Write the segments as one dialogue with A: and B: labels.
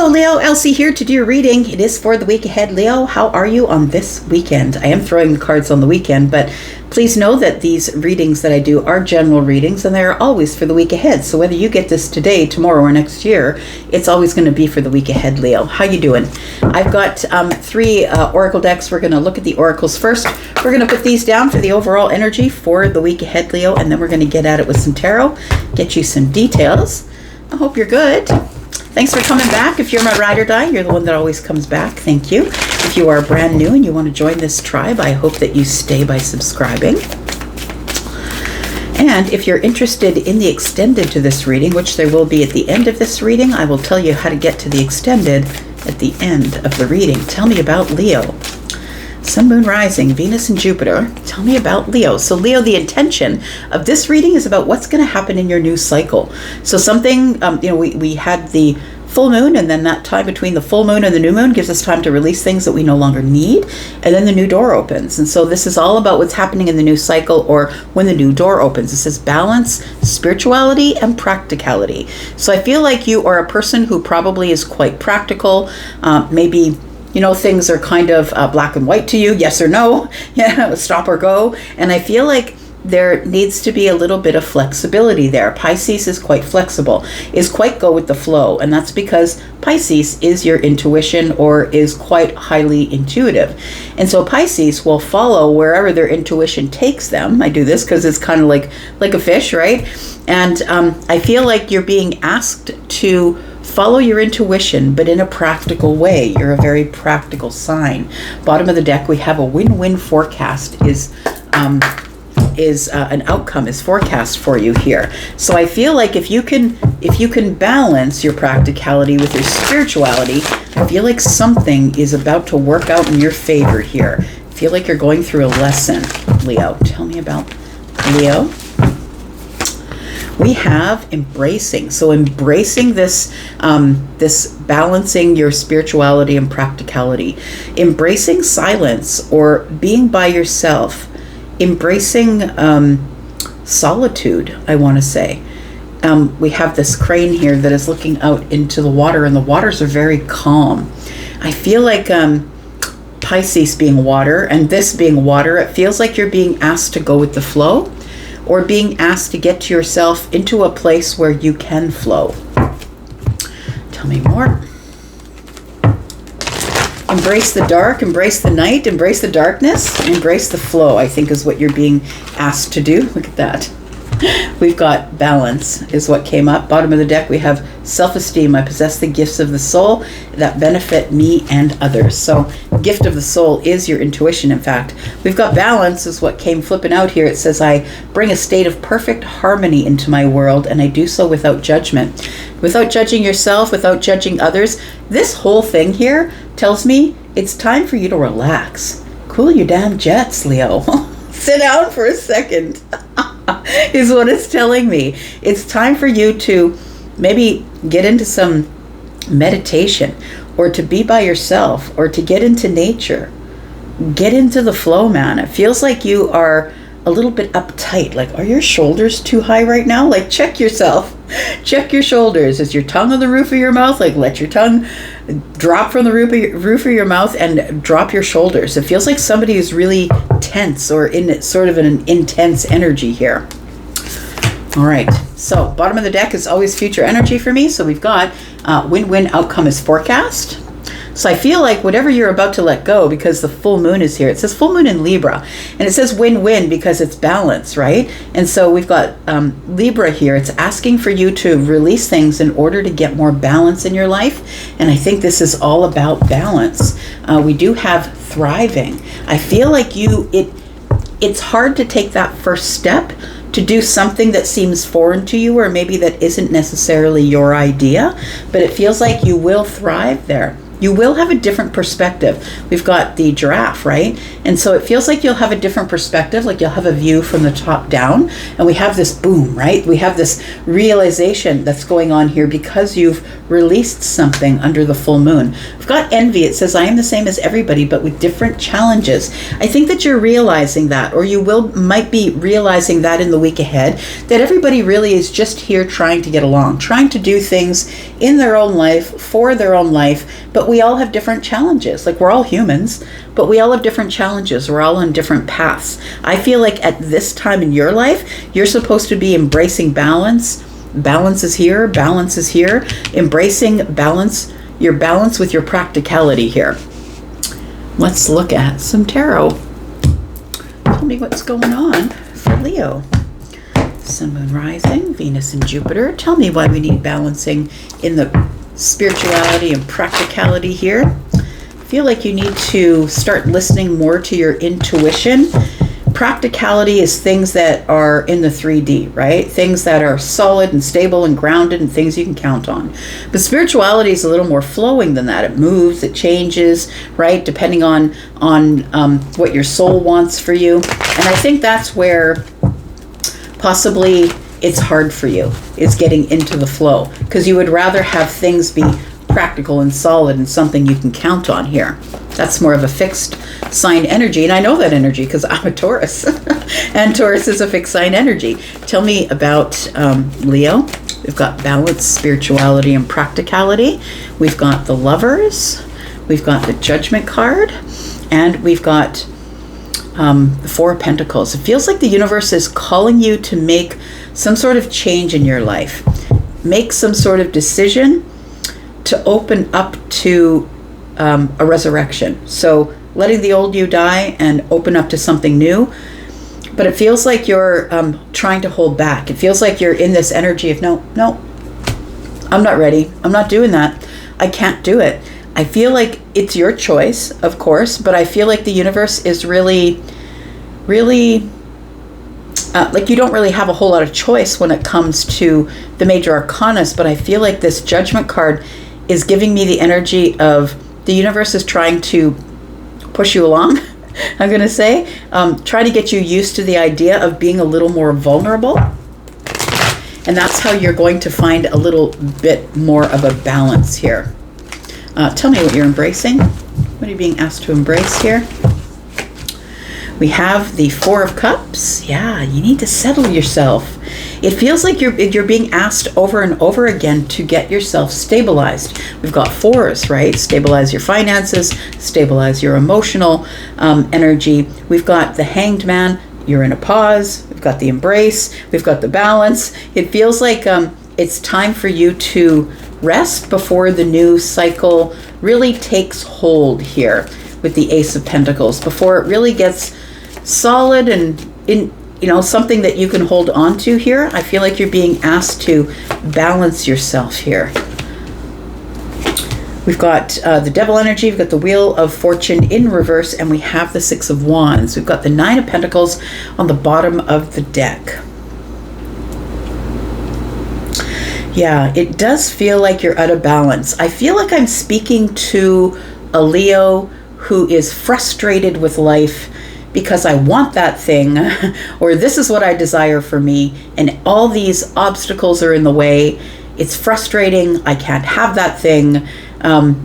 A: Hello, Leo. Elsie here to do your reading. It is for the week ahead. Leo, how are you on this weekend? I am throwing the cards on the weekend, but please know that these readings that I do are general readings, and they're always for the week ahead. So whether you get this today, tomorrow, or next year, it's always going to be for the week ahead, Leo. How you doing? I've got three oracle decks. We're going to look at the oracles first. We're going to put these down for the overall energy for the week ahead, Leo, and then we're going to get at it with some tarot, get you some details. I hope you're good. Thanks for coming back. If you're my ride or die, you're the one that always comes back. Thank you. If you are brand new and you want to join this tribe, I hope that you stay by subscribing. And if you're interested in the extended to this reading, which there will be at the end of this reading, I will tell you how to get to the extended at the end of the reading. Tell me about Leo. Sun, Moon, Rising, Venus, and Jupiter. Tell me about Leo. So Leo, the intention of this reading is about what's going to happen in your new cycle. So something, we had the full moon, and then that time between the full moon and the new moon gives us time to release things that we no longer need, and then the new door opens. And so this is all about what's happening in the new cycle, or when the new door opens. It says balance, spirituality, and practicality. So I feel like you are a person who probably is quite practical, maybe things are kind of black and white to you, yes or no, stop or go. And I feel like there needs to be a little bit of flexibility there. Pisces is quite flexible, is quite go with the flow. And that's because Pisces is your intuition, or is quite highly intuitive. And so Pisces will follow wherever their intuition takes them. I do this because it's kind of like a fish, right? And I feel like you're being asked to follow your intuition, but in a practical way. You're a very practical sign. Bottom of the deck, we have a win-win forecast is an outcome is forecast for you here. So I feel like if you can balance your practicality with your spirituality, I feel like something is about to work out in your favor here. I feel like you're going through a lesson, Leo. Tell me about Leo. We have embracing. So embracing this balancing your spirituality and practicality, embracing silence or being by yourself, embracing solitude, I want to say. We have this crane here that is looking out into the water, and the waters are very calm. I feel like Pisces being water and this being water, it feels like you're being asked to go with the flow, or being asked to get yourself into a place where you can flow. Tell me more. Embrace the dark, embrace the night, embrace the darkness, embrace the flow, I think is what you're being asked to do. Look at that. We've got balance is what came up. Bottom of the deck, we have self-esteem. I possess the gifts of the soul that benefit me and others. So gift of the soul is your intuition, in fact. We've got balance is what came flipping out here. It says, I bring a state of perfect harmony into my world, and I do so without judgment. Without judging yourself, without judging others. This whole thing here tells me it's time for you to relax. Cool your damn jets, Leo. Sit down for a second. Is what it's telling me. It's time for you to maybe get into some meditation, or to be by yourself, or to get into nature. Get into the flow, man. It feels like you are a little bit uptight. Like, are your shoulders too high right now? Like, check yourself. Check your shoulders. Is your tongue on the roof of your mouth? Like, let your tongue drop from the roof of your mouth and drop your shoulders. It feels like somebody is really tense, or in sort of an intense energy here. All right. So bottom of the deck is always future energy for me. So we've got win-win outcome is forecast. So I feel like whatever you're about to let go, because the full moon is here. It says full moon in Libra, and it says win-win because it's balance, right? And so we've got Libra here. It's asking for you to release things in order to get more balance in your life. And I think this is all about balance. We do have thriving. I feel like it's hard to take that first step to do something that seems foreign to you, or maybe that isn't necessarily your idea, but it feels like you will thrive there. You will have a different perspective. We've got the giraffe, right? And so it feels like you'll have a different perspective, like you'll have a view from the top down. And we have this boom, right? We have this realization that's going on here because you've released something under the full moon. We've got envy. It says, I am the same as everybody, but with different challenges. I think that you're realizing that, or you might be realizing that in the week ahead, that everybody really is just here trying to get along, trying to do things in their own life, for their own life, but we all have different challenges. Like, we're all humans, but we all have different challenges. We're all on different paths. I feel like at this time in your life, you're supposed to be embracing balance. Balance is here. Balance is here. Embracing balance, your balance with your practicality here. Let's look at some tarot. Tell me what's going on for Leo. Sun, Moon, Rising, Venus and Jupiter. Tell me why we need balancing in the spirituality and practicality here. I feel like you need to start listening more to your intuition. Practicality is things that are in the 3D, right? Things that are solid and stable and grounded and things you can count on. But spirituality is a little more flowing than that. It moves, it changes, right? Depending on what your soul wants for you. And I think that's where possibly it's hard for you, is getting into the flow, because you would rather have things be practical and solid and something you can count on here. That's more of a fixed sign energy, and I know that energy because I'm a Taurus, and Taurus is a fixed sign energy. Tell me about Leo. We've got balance, spirituality, and practicality. We've got the Lovers. We've got the Judgment card, and we've got the Four of Pentacles. It feels like the universe is calling you to make some sort of change in your life. Make some sort of decision to open up to a resurrection. So letting the old you die and open up to something new. But it feels like you're trying to hold back. It feels like you're in this energy of, no, I'm not ready. I'm not doing that. I can't do it. I feel like it's your choice, of course, but I feel like the universe is really like you don't really have a whole lot of choice when it comes to the major arcanas, but I feel like this Judgment card is giving me the energy of the universe is trying to push you along, I'm going to say, try to get you used to the idea of being a little more vulnerable. And that's how you're going to find a little bit more of a balance here. Tell me what you're embracing. What are you being asked to embrace here? We have the Four of Cups. Yeah, you need to settle yourself. It feels like you're being asked over and over again to get yourself stabilized. We've got fours, right? Stabilize your finances, stabilize your emotional energy. We've got the Hanged Man. You're in a pause. We've got the Embrace. We've got the Balance. It feels like it's time for you to rest before the new cycle really takes hold here with the Ace of Pentacles, before it really gets solid and in, something that you can hold on to here. I feel like you're being asked to balance yourself here. We've got the Devil energy, we've got the Wheel of Fortune in reverse, and we have the Six of Wands. We've got the Nine of Pentacles on the bottom of the deck. Yeah, it does feel like you're out of balance. I feel like I'm speaking to a Leo who is frustrated with life because I want that thing, or this is what I desire for me, and all these obstacles are in the way. It's frustrating. I can't have that thing.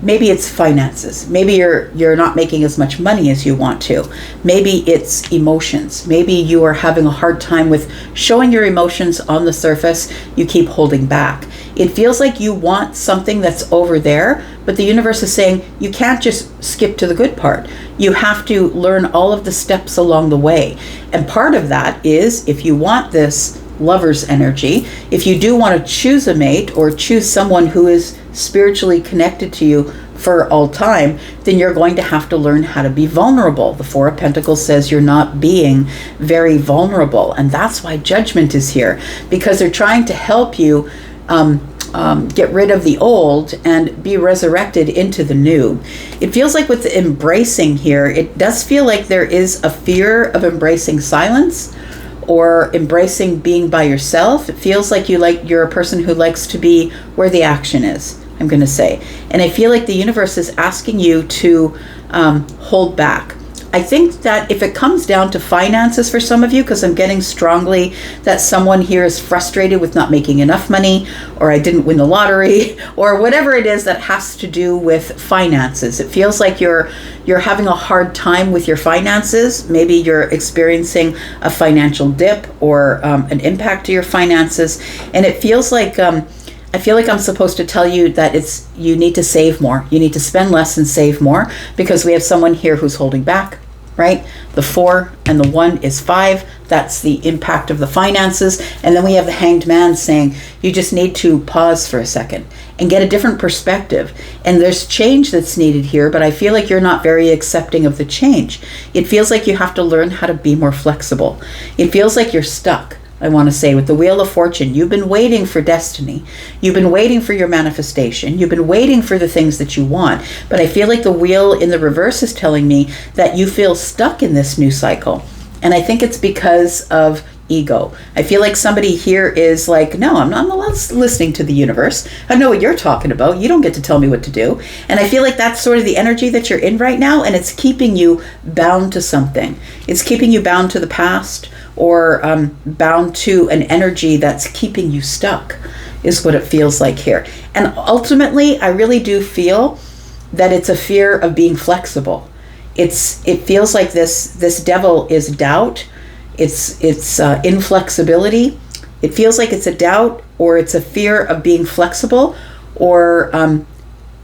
A: Maybe it's finances. Maybe you're not making as much money as you want to. Maybe it's emotions. Maybe you are having a hard time with showing your emotions on the surface. You keep holding back. It feels like you want something that's over there, but the universe is saying you can't just skip to the good part. You have to learn all of the steps along the way. And part of that is, if you want this Lover's energy, if you do want to choose a mate or choose someone who is spiritually connected to you for all time, then you're going to have to learn how to be vulnerable. The Four of Pentacles says you're not being very vulnerable, and that's why Judgment is here, because they're trying to help you get rid of the old and be resurrected into the new. It feels like with the embracing here, it does feel like there is a fear of embracing silence or embracing being by yourself. It feels like you're a person who likes to be where the action is. I'm going to say. And I feel like the universe is asking you to hold back. I think that if it comes down to finances for some of you, because I'm getting strongly that someone here is frustrated with not making enough money, or I didn't win the lottery, or whatever it is that has to do with finances. It feels like you're having a hard time with your finances. Maybe you're experiencing a financial dip or an impact to your finances. And it feels like I feel like I'm supposed to tell you that you need to save more. You need to spend less and save more, because we have someone here who's holding back, right? The 4 and the 1 is 5. That's the impact of the finances. And then we have the Hanged Man saying, you just need to pause for a second and get a different perspective. And there's change that's needed here, but I feel like you're not very accepting of the change. It feels like you have to learn how to be more flexible. It feels like you're stuck. I want to say with the Wheel of Fortune, you've been waiting for destiny. You've been waiting for your manifestation. You've been waiting for the things that you want. But I feel like the wheel in the reverse is telling me that you feel stuck in this new cycle. And I think it's because of ego. I feel like somebody here is like, no, I'm not listening to the universe. I know what you're talking about. You don't get to tell me what to do. And I feel like that's sort of the energy that you're in right now. And it's keeping you bound to something. It's keeping you bound to the past, or bound to an energy that's keeping you stuck, is what it feels like here. And ultimately, I really do feel that it's a fear of being flexible. It feels like this devil is doubt. It's inflexibility. It feels like it's a doubt, or it's a fear of being flexible, or I'm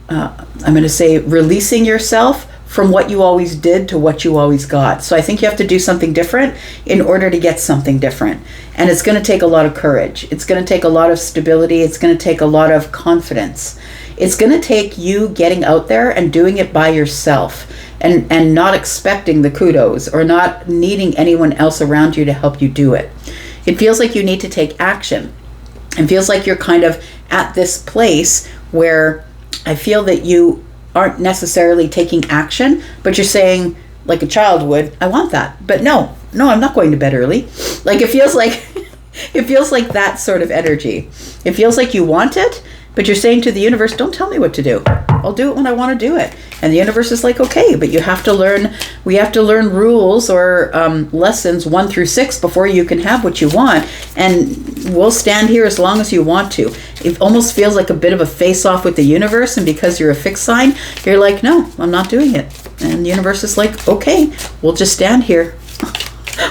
A: going to say releasing yourself from what you always did to what you always got. So I think you have to do something different in order to get something different. And it's going to take a lot of courage. It's going to take a lot of stability. It's going to take a lot of confidence. It's going to take you getting out there and doing it by yourself, and not expecting the kudos, or not needing anyone else around you to help you do it. It feels like you need to take action. It feels like you're kind of at this place where I feel that you aren't necessarily taking action, but you're saying, like a child would, I want that. But no, I'm not going to bed early. Like it feels like that sort of energy. It feels like you want it, but you're saying to the universe, don't tell me what to do. I'll do it when I want to do it. And the universe is like, okay, but we have to learn rules or lessons 1 through 6 before you can have what you want. And we'll stand here as long as you want to. It almost feels like a bit of a face-off with the universe. And because you're a fixed sign, you're like, no, I'm not doing it. And the universe is like, okay, we'll just stand here.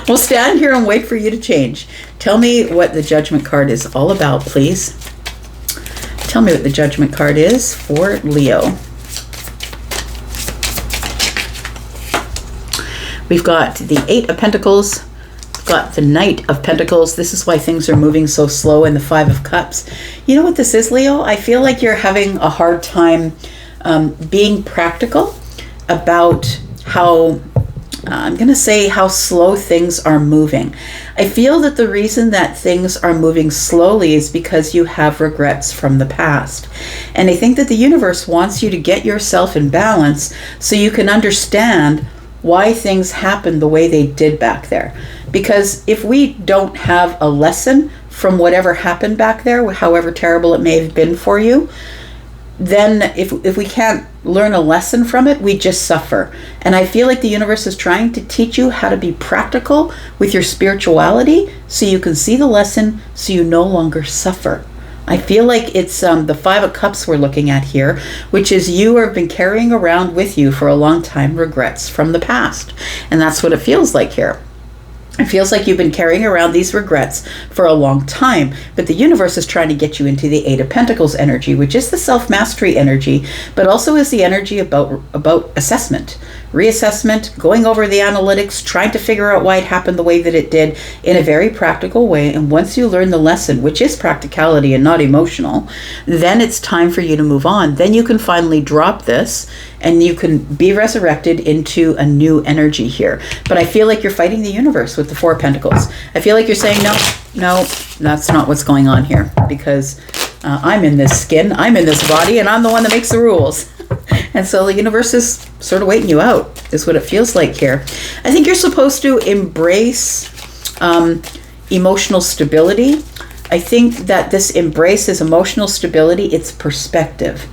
A: We'll stand here and wait for you to change. Tell me what the Judgment card is all about, please. Tell me what the Judgment card is for Leo. We've got the 8 of Pentacles. We've got the Knight of Pentacles. This is why things are moving so slow, and the 5 of Cups. You know what this is, Leo? I feel like you're having a hard time being practical about how, I'm going to say, how slow things are moving. I feel that the reason that things are moving slowly is because you have regrets from the past. And I think that the universe wants you to get yourself in balance so you can understand why things happened the way they did back there. Because if we don't have a lesson from whatever happened back there, however terrible it may have been for you, then if we can't learn a lesson from it, we just suffer. And I feel like the universe is trying to teach you how to be practical with your spirituality so you can see the lesson, so you no longer suffer. I feel like it's the 5 of Cups we're looking at here, which is you have been carrying around with you for a long time regrets from the past. And that's what it feels like here. It feels like you've been carrying around these regrets for a long time, but the universe is trying to get you into the 8 of Pentacles energy, which is the self-mastery energy, but also is the energy about assessment, reassessment, going over the analytics, trying to figure out why it happened the way that it did in a very practical way. And once you learn the lesson, which is practicality and not emotional, then it's time for you to move on. Then you can finally drop this and you can be resurrected into a new energy here. But I feel like you're fighting the universe with the 4 of Pentacles. I feel like you're saying, no, that's not what's going on here, because I'm in this skin, I'm in this body, and I'm the one that makes the rules. And so the universe is sort of waiting you out, is what it feels like here. I think you're supposed to embrace emotional stability. I think that this embraces emotional stability. It's perspective.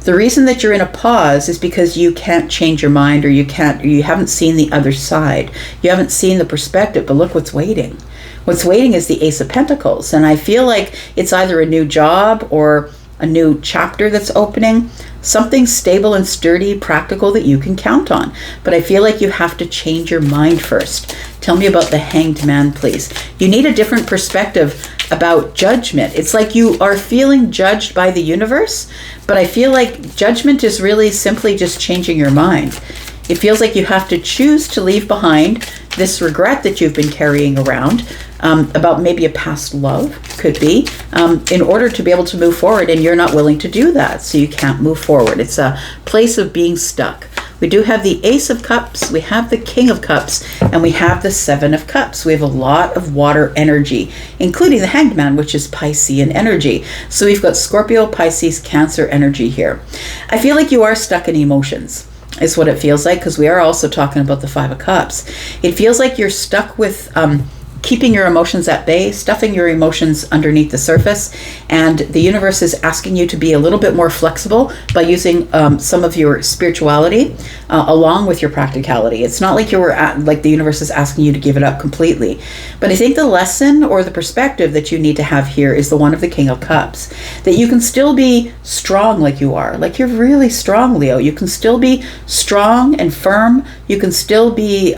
A: The reason that you're in a pause is because you can't change your mind, or you haven't seen the other side. You haven't seen the perspective, but look what's waiting. What's waiting is the Ace of Pentacles. And I feel like it's either a new job or a new chapter that's opening, something stable and sturdy, practical that you can count on. But I feel like you have to change your mind first. Tell me about the Hanged Man, please. You need a different perspective about judgment. It's like you are feeling judged by the universe, but I feel like judgment is really simply just changing your mind. It feels like you have to choose to leave behind this regret that you've been carrying around, about maybe a past love, could be, in order to be able to move forward, and you're not willing to do that, so you can't move forward. It's a place of being stuck. We do have the Ace of Cups, we have the King of Cups, and we have the Seven of Cups. We have a lot of water energy, including the Hanged Man, which is Piscean energy. So we've got Scorpio, Pisces, Cancer energy here. I feel like you are stuck in emotions, is what it feels like, because we are also talking about the Five of Cups. It feels like you're stuck with keeping your emotions at bay, stuffing your emotions underneath the surface, and the universe is asking you to be a little bit more flexible by using some of your spirituality along with your practicality. It's not like like the universe is asking you to give it up completely. But I think the lesson or the perspective that you need to have here is the one of the King of Cups, that you can still be strong like you are, like you're really strong, Leo. You can still be strong and firm. You can still be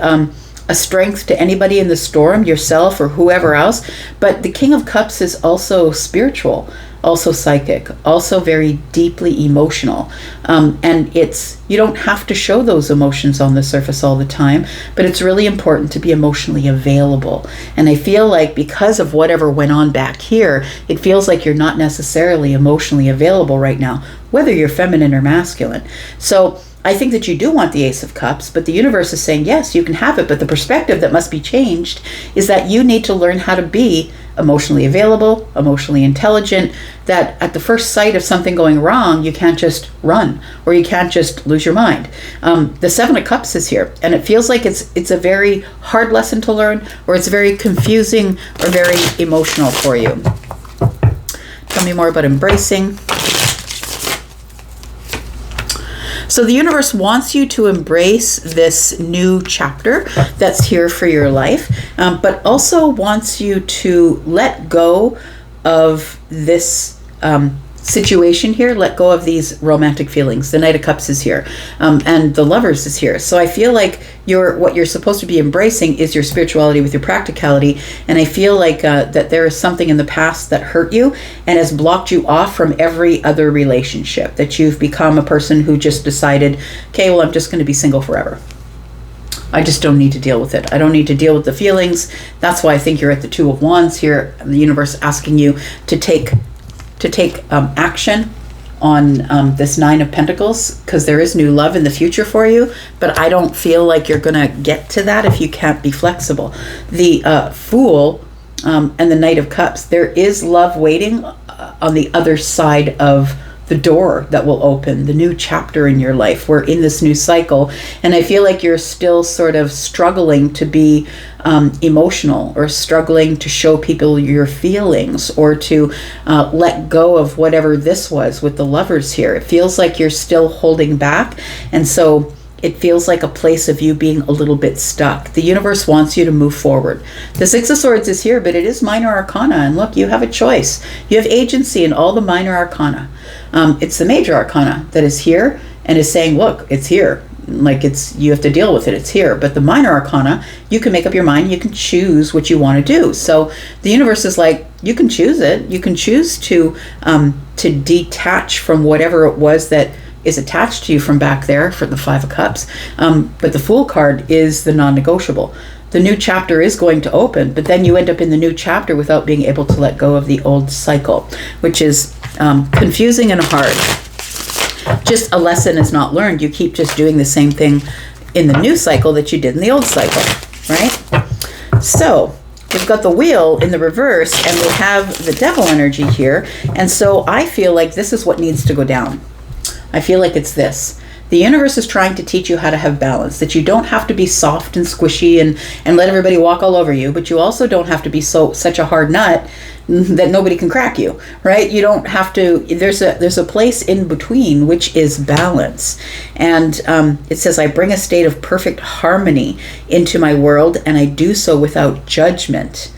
A: a strength to anybody in the storm, yourself or whoever else. But the King of Cups is also spiritual, also psychic, also very deeply emotional. And you don't have to show those emotions on the surface all the time, but it's really important to be emotionally available. And I feel like because of whatever went on back here, it feels like you're not necessarily emotionally available right now, whether you're feminine or masculine. So I think that you do want the Ace of Cups, but the universe is saying, yes, you can have it. But the perspective that must be changed is that you need to learn how to be emotionally available, emotionally intelligent, that at the first sight of something going wrong, you can't just run, or you can't just lose your mind. The Seven of Cups is here, and it feels like it's a very hard lesson to learn, or it's very confusing or very emotional for you. Tell me more about embracing. So the universe wants you to embrace this new chapter that's here for your life, but also wants you to let go of this situation here, let go of these romantic feelings. The Knight of Cups is here, and the Lovers is here. So I feel like what you're supposed to be embracing is your spirituality with your practicality, and I feel like that there is something in the past that hurt you and has blocked you off from every other relationship, that you've become a person who just decided, okay, well, I'm just going to be single forever. I just don't need to deal with it. I don't need to deal with the feelings. That's why I think you're at the Two of Wands here, the universe asking you to take action on this Nine of Pentacles, because there is new love in the future for you, but I don't feel like you're going to get to that if you can't be flexible. The Fool and the Knight of Cups, there is love waiting on the other side of the door that will open, the new chapter in your life. We're in this new cycle, and I feel like you're still sort of struggling to be emotional, or struggling to show people your feelings, or to let go of whatever this was with the Lovers here. It feels like you're still holding back, and so it feels like a place of you being a little bit stuck. The universe wants you to move forward. The Six of Swords is here, but it is minor arcana, and look, you have a choice. You have agency in all the minor arcana. It's the major arcana that is here and is saying, look, it's here. Like, you have to deal with it, it's here. But the minor arcana, you can make up your mind, you can choose what you want to do. So the universe is like, you can choose it. You can choose to detach from whatever it was that is attached to you from back there for the Five of Cups. But the Fool card is the non-negotiable. The new chapter is going to open, but then you end up in the new chapter without being able to let go of the old cycle, which is confusing and hard. Just a lesson is not learned. You keep just doing the same thing in the new cycle that you did in the old cycle, right? So we've got the Wheel in the reverse, and we have the Devil energy here. And so I feel like this is what needs to go down. I feel like it's this, The universe is trying to teach you how to have balance, that you don't have to be soft and squishy and let everybody walk all over you, but you also don't have to be such a hard nut that nobody can crack you, right? You don't have to, there's a place in between, which is balance. And it says, I bring a state of perfect harmony into my world, and I do so without judgment.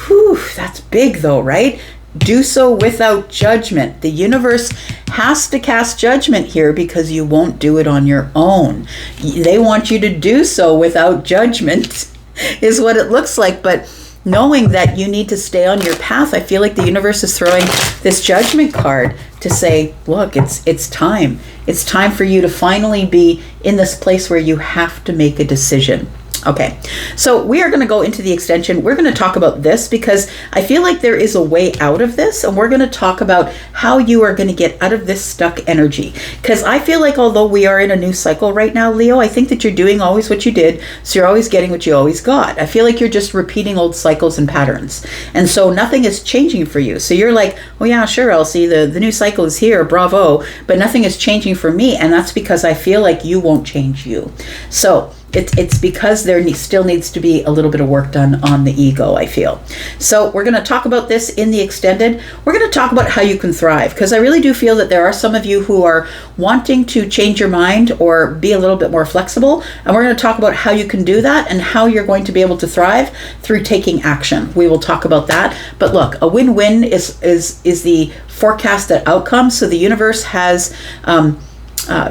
A: Whew, that's big though, right? Do so without judgment. The universe has to cast judgment here because you won't do it on your own. They want you to do so without judgment is what it looks like. But knowing that you need to stay on your path, I feel like the universe is throwing this judgment card to say, look, it's time. It's time for you to finally be in this place where you have to make a decision. Okay, so we are going to go into the extension. We're going to talk about this because I feel like there is a way out of this, and we're going to talk about how you are going to get out of this stuck energy. Because I feel like although we are in a new cycle right now, Leo, I think that you're doing always what you did, so you're always getting what you always got. I feel like you're just repeating old cycles and patterns, and so nothing is changing for you. So you're like, oh yeah, sure, Elsie, the new cycle is here, bravo, but nothing is changing for me, and that's because I feel like you won't change you. So it's because there still needs to be a little bit of work done on the ego, I feel. So we're going to talk about this in the extended. We're going to talk about how you can thrive, because I really do feel that there are some of you who are wanting to change your mind or be a little bit more flexible. And we're going to talk about how you can do that and how you're going to be able to thrive through taking action. We will talk about that. But look, a win-win is the forecasted outcome. So the universe has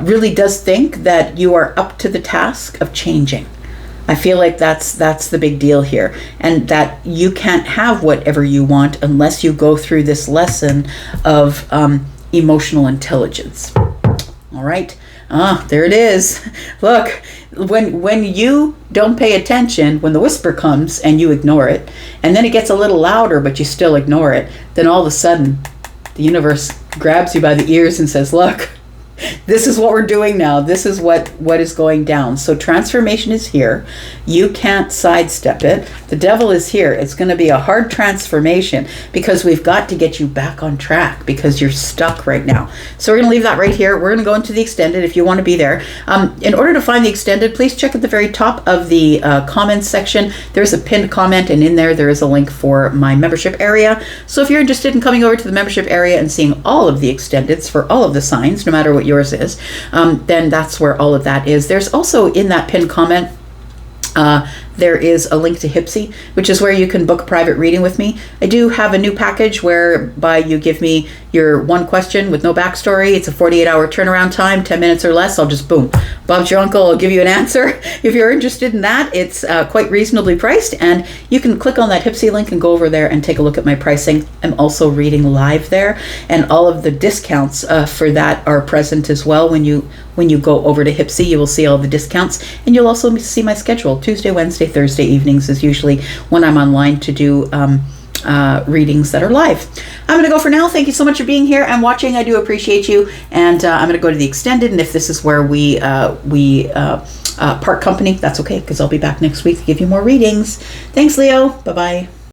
A: really does think that you are up to the task of changing. I feel like that's the big deal here, and that you can't have whatever you want unless you go through this lesson of emotional intelligence. All right. There it is. Look, when you don't pay attention, when the whisper comes and you ignore it, and then it gets a little louder but you still ignore it, then all of a sudden the universe grabs you by the ears and says, look, this is what we're doing now. This is what is going down. So transformation is here. You can't sidestep it. The devil is here. It's going to be a hard transformation because we've got to get you back on track because you're stuck right now. So we're going to leave that right here. We're going to go into the extended if you want to be there. In order to find the extended, please check at the very top of the comments section. There's a pinned comment, and in there is a link for my membership area. So if you're interested in coming over to the membership area and seeing all of the extendeds for all of the signs, no matter what yours is, then that's where all of that is. There's also in that pinned comment, there is a link to Hypsee, which is where you can book a private reading with me. I do have a new package whereby you give me your one question with no backstory. It's a 48-hour turnaround time, 10 minutes or less. I'll just boom, Bob's your uncle. I'll give you an answer. If you're interested in that, it's quite reasonably priced, and you can click on that Hypsee link and go over there and take a look at my pricing. I'm also reading live there, and all of the discounts for that are present as well. When you go over to Hypsee, you will see all the discounts, and you'll also see my schedule. Tuesday, Wednesday, Thursday evenings is usually when I'm online to do readings that are live. I'm going to go for now. Thank you so much for being here and watching. I do appreciate you. And I'm going to go to the extended. And if this is where we part company, that's okay, because I'll be back next week to give you more readings. Thanks, Leo. Bye-bye.